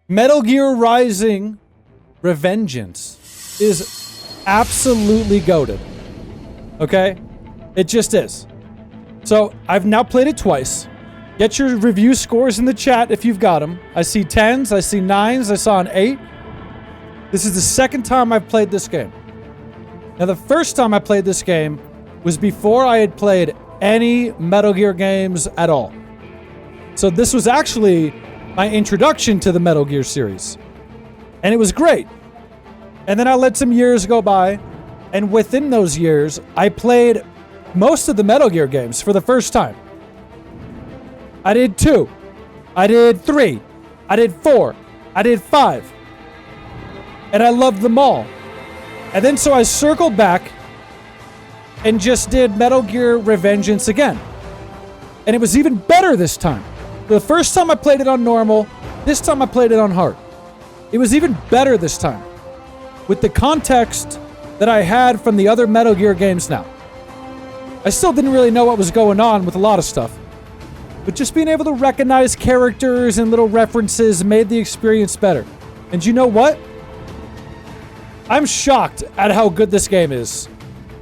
Metal Gear Rising Revengeance is absolutely goated. Okay? It just is. So, I've now played it twice. Get your review scores in the chat if you've got them. I see 10s, I see 9s, I saw an 8. This is the second time I've played this game. Now, the first time I played this game was before I had played any Metal Gear games at all. So this was actually my introduction to the Metal Gear series. And it was great. And then I let some years go by, and within those years, I played most of the Metal Gear games for the first time. I did 2. I did 3. I did 4. I did 5. And I loved them all. And then so I circled back and just did Metal Gear Revengeance again. And it was even better this time. The first time I played it on normal, this time I played it on hard. It was even better this time, with the context that I had from the other Metal Gear games now. I still didn't really know what was going on with a lot of stuff, but just being able to recognize characters and little references made the experience better. And you know what? I'm shocked at how good this game is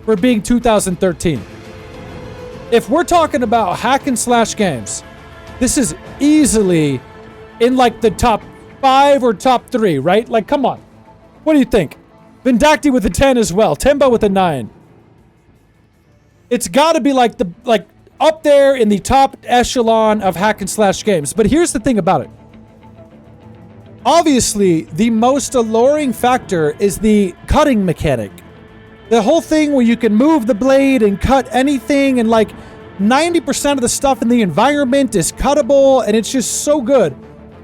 for being 2013. If we're talking about hack and slash games, this is easily in like the top 5 or top 3, right? Like, come on. What do you think? Vindacti with a 10 as well. Tembo with a 9. It's got to be like up there in the top echelon of hack and slash games. But here's the thing about it. Obviously, the most alluring factor is the cutting mechanic. The whole thing where you can move the blade and cut anything, and like 90% of the stuff in the environment is cuttable, and it's just so good.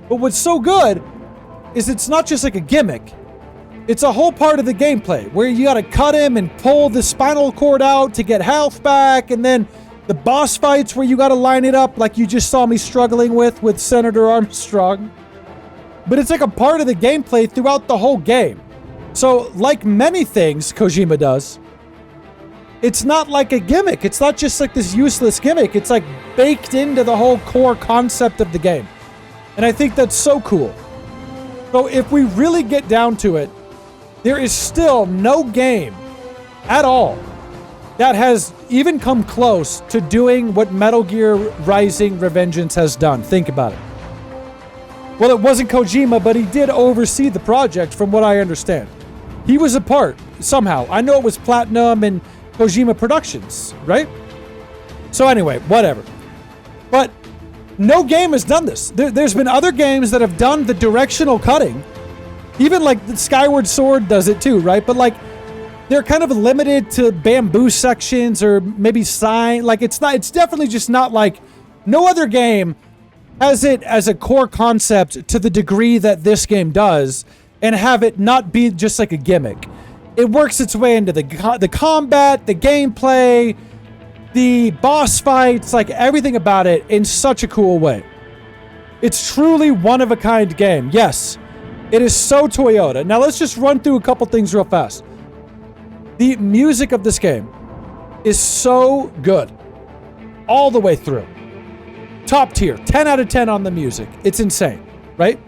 But what's so good is it's not just like a gimmick. It's a whole part of the gameplay where you gotta cut him and pull the spinal cord out to get health back, and then the boss fights where you gotta line it up like you just saw me struggling with Senator Armstrong. But it's like a part of the gameplay throughout the whole game. So, like many things Kojima does, it's not like a gimmick. It's not just like this useless gimmick. It's like baked into the whole core concept of the game. And I think that's so cool. So if we really get down to it, there is still no game at all that has even come close to doing what Metal Gear Rising Revengeance has done. Think about it. Well, it wasn't Kojima, but he did oversee the project from what I understand. He was a part, somehow. I know it was Platinum and Kojima Productions, right? So anyway, whatever. But no game has done this. There's been other games that have done the directional cutting. Even like the Skyward Sword does it too, right? But like, they're kind of limited to bamboo sections or maybe sign. Like, it's definitely just not like, no other game has it as a core concept to the degree that this game does, and have it not be just like a gimmick. It works its way into the combat, the gameplay, the boss fights, like everything about it in such a cool way. It's truly one-of-a-kind game. Yes, it is so Toyota. Now let's just run through a couple things real fast. The music of this game is so good all the way through. Top tier, 10 out of 10 on the music. It's insane, right?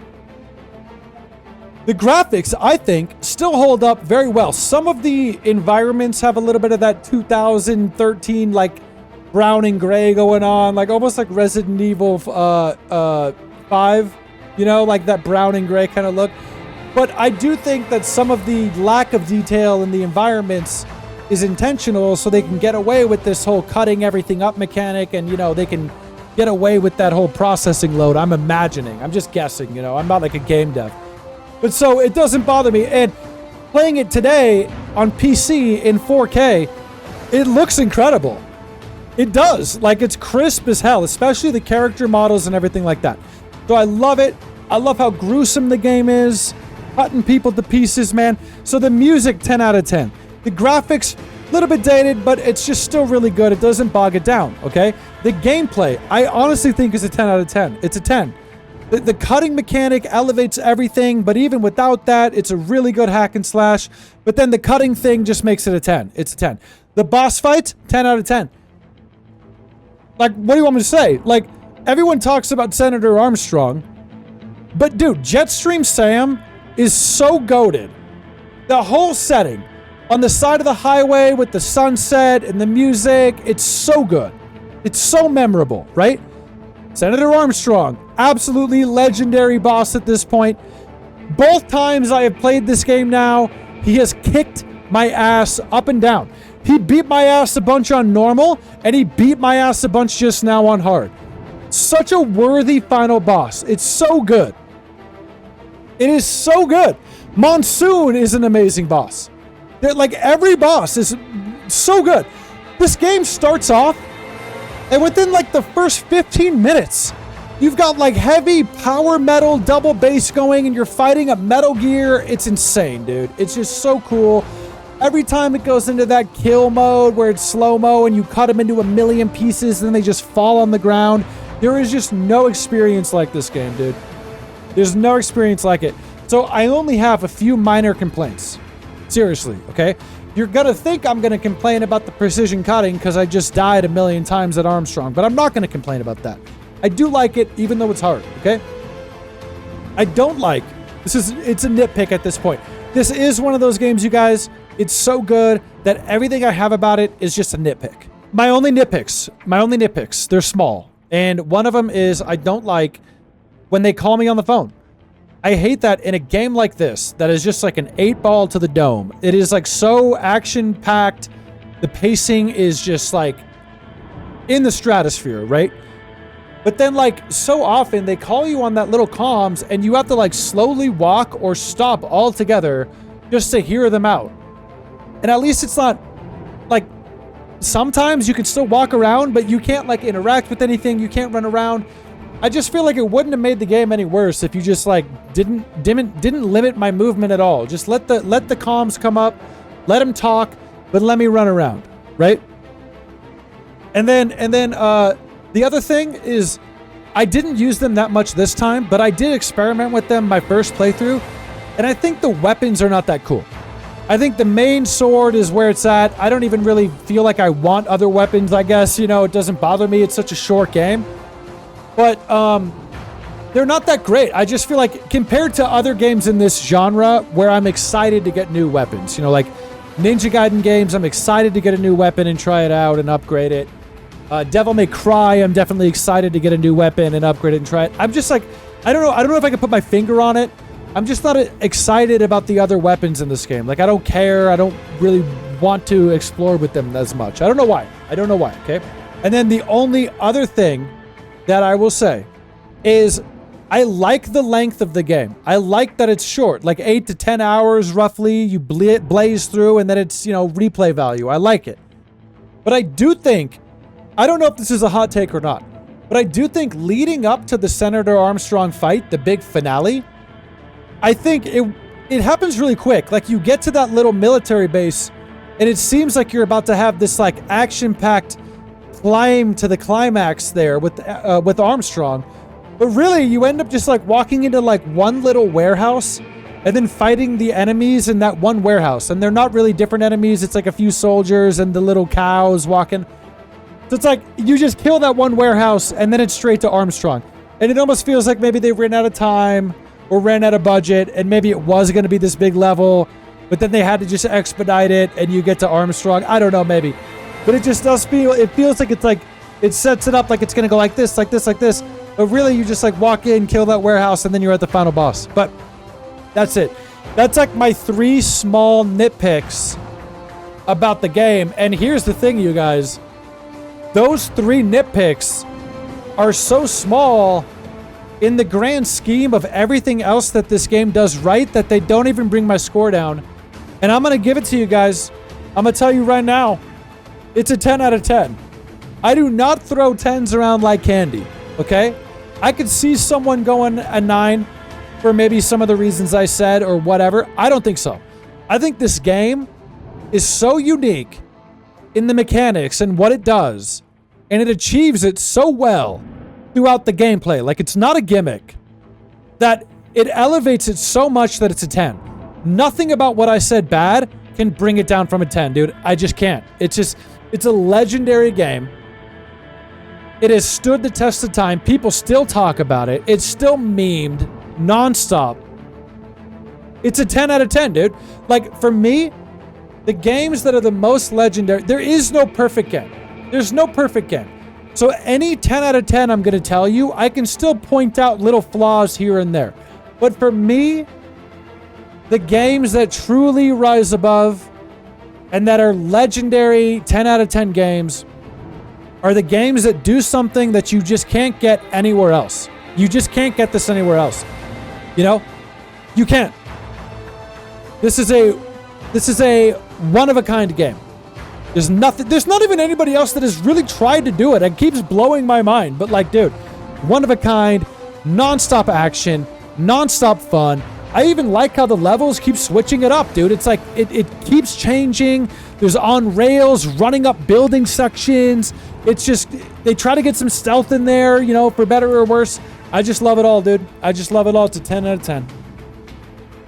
The graphics, I think, still hold up very well. Some of the environments have a little bit of that 2013, like, brown and gray going on, like almost like Resident Evil 5, you know, like that brown and gray kind of look. But I do think that some of the lack of detail in the environments is intentional, so they can get away with this whole cutting everything up mechanic, and, you know, they can get away with that whole processing load. I'm imagining. I'm just guessing, you know. I'm not like a game dev. But so it doesn't bother me. And playing it today on PC in 4K, it looks incredible. It does. Like, it's crisp as hell, especially the character models and everything like that. So I love it. I love how gruesome the game is. Cutting people to pieces, man. So the music, 10 out of 10. The graphics, a little bit dated, but it's just still really good. It doesn't bog it down, okay? The gameplay, I honestly think is a 10 out of 10. It's a 10. The cutting mechanic elevates everything, but even without that, it's a really good hack and slash. But then the cutting thing just makes it a 10. It's a 10. The boss fights, 10 out of 10. Like, what do you want me to say? Like, everyone talks about Senator Armstrong, But dude, Jetstream Sam is so goated. The whole setting on the side of the highway with the sunset and the music, it's so good. It's so memorable, right? Senator Armstrong, absolutely legendary boss at this point. Both times I have played this game now, he has kicked my ass up and down. He beat my ass a bunch on normal, and he beat my ass a bunch just now on hard. Such a worthy final boss. It's so good. It is so good. Monsoon is an amazing boss. Like, every boss is so good. This game starts off, and within like the first 15 minutes, you've got like heavy power metal double bass going, and you're fighting a Metal Gear. It's insane, dude. It's just so cool. Every time it goes into that kill mode where it's slow-mo and you cut them into a million pieces and then they just fall on the ground. There is just no experience like this game, dude. There's no experience like it. So I only have a few minor complaints. Seriously, okay? You're gonna think I'm gonna complain about the precision cutting because I just died a million times at Armstrong, but I'm not gonna complain about that. I do like it even though it's hard, okay? I don't like, it's a nitpick at this point. This is one of those games, you guys, it's so good that everything I have about it is just a nitpick. My only nitpicks, they're small. And one of them is I don't like when they call me on the phone. I hate that in a game like this, that is just like an 8-ball to the dome. It is like so action-packed. The pacing is just like in the stratosphere, right? But then like so often they call you on that little comms and you have to like slowly walk or stop altogether just to hear them out. And at least it's not like sometimes you can still walk around, but you can't like interact with anything. You can't run around. I just feel like it wouldn't have made the game any worse if you just like didn't limit my movement at all. Just let the comms come up, let them talk, but let me run around, right? And then the other thing is I didn't use them that much this time, but I did experiment with them my first playthrough, and I think the weapons are not that cool. I think the main sword is where it's at. I don't even really feel like I want other weapons, I guess. You know, it doesn't bother me. It's such a short game. But they're not that great. I just feel like compared to other games in this genre where I'm excited to get new weapons, you know, like Ninja Gaiden games, I'm excited to get a new weapon and try it out and upgrade it. Devil May Cry, I'm definitely excited to get a new weapon and upgrade it and try it. I'm just like, I don't know if I can put my finger on it. I'm just not excited about the other weapons in this game. Like, I don't care. I don't really want to explore with them as much. I don't know why. Okay? And then the only other thing that I will say is I like the length of the game. I like that it's short, like 8 to 10 hours roughly. You blaze through and then it's, you know, replay value. I like it. But I do think, I don't know if this is a hot take or not, but I do think leading up to the Senator Armstrong fight, the big finale, I think it happens really quick. Like, you get to that little military base and it seems like you're about to have this like action-packed climb to the climax there with Armstrong, but really you end up just like walking into like one little warehouse and then fighting the enemies in that one warehouse, and they're not really different enemies. It's like a few soldiers and the little cows walking. So it's like you just kill that one warehouse and then it's straight to Armstrong, and it almost feels like maybe they ran out of time or ran out of budget, and maybe it was going to be this big level, but then they had to just expedite it and you get to Armstrong. I don't know, maybe. But it just does feel, it feels like it's like, it sets it up like it's going to go like this, like this, like this. But really, you just like walk in, kill that warehouse, and then you're at the final boss. But that's it. That's like my 3 small nitpicks about the game. And here's the thing, you guys. Those 3 nitpicks are so small in the grand scheme of everything else that this game does right that they don't even bring my score down. And I'm going to give it to you guys. I'm going to tell you right now. It's a 10 out of 10. I do not throw 10s around like candy, okay? I could see someone going a 9 for maybe some of the reasons I said or whatever. I don't think so. I think this game is so unique in the mechanics and what it does, and it achieves it so well throughout the gameplay. Like, it's not a gimmick, that it elevates it so much that it's a 10. Nothing about what I said bad can bring it down from a 10, dude. I just can't. It's a legendary game. It has stood the test of time. People still talk about it. It's still memed nonstop. It's a 10 out of 10, dude. Like, for me, the games that are the most legendary, there is no perfect game. There's no perfect game. So any 10 out of 10 I'm going to tell you, I can still point out little flaws here and there. But for me, the games that truly rise above and that are legendary 10 out of 10 games are the games that do something that you just can't get anywhere else. You just can't get this anywhere else. You know? You can't. This is a one-of-a-kind game. There's not even anybody else that has really tried to do it. It keeps blowing my mind. But like, dude, one-of-a-kind, non-stop action, non-stop fun. I even like how the levels keep switching it up, dude. It's like, it keeps changing. There's on rails, running up building sections. It's just, they try to get some stealth in there, you know, for better or worse. I just love it all, dude. I just love it all. It's a 10 out of 10.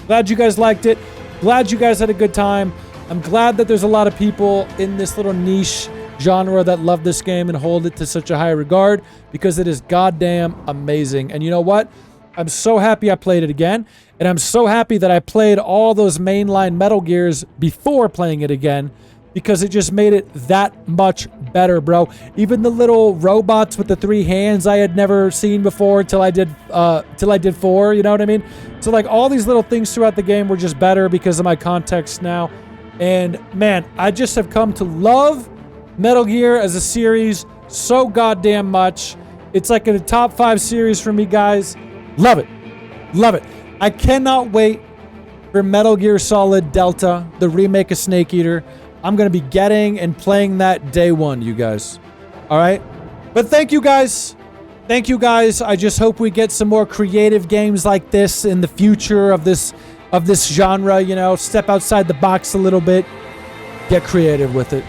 Glad you guys liked it. Glad you guys had a good time. I'm glad that there's a lot of people in this little niche genre that love this game and hold it to such a high regard, because it is goddamn amazing. And you know what? I'm so happy I played it again, and I'm so happy that I played all those mainline Metal Gears before playing it again, because it just made it that much better, bro. Even the little robots with the 3 hands I had never seen before till I did 4, you know what I mean? So like all these little things throughout the game were just better because of my context now. And man, I just have come to love Metal Gear as a series so goddamn much. It's like in a top 5 series for me, guys. Love it. Love it. I cannot wait for Metal Gear Solid Delta, the remake of Snake Eater. I'm going to be getting and playing that day one, you guys. All right? But thank you, guys. Thank you, guys. I just hope we get some more creative games like this in the future of this genre, you know. Step outside the box a little bit. Get creative with it.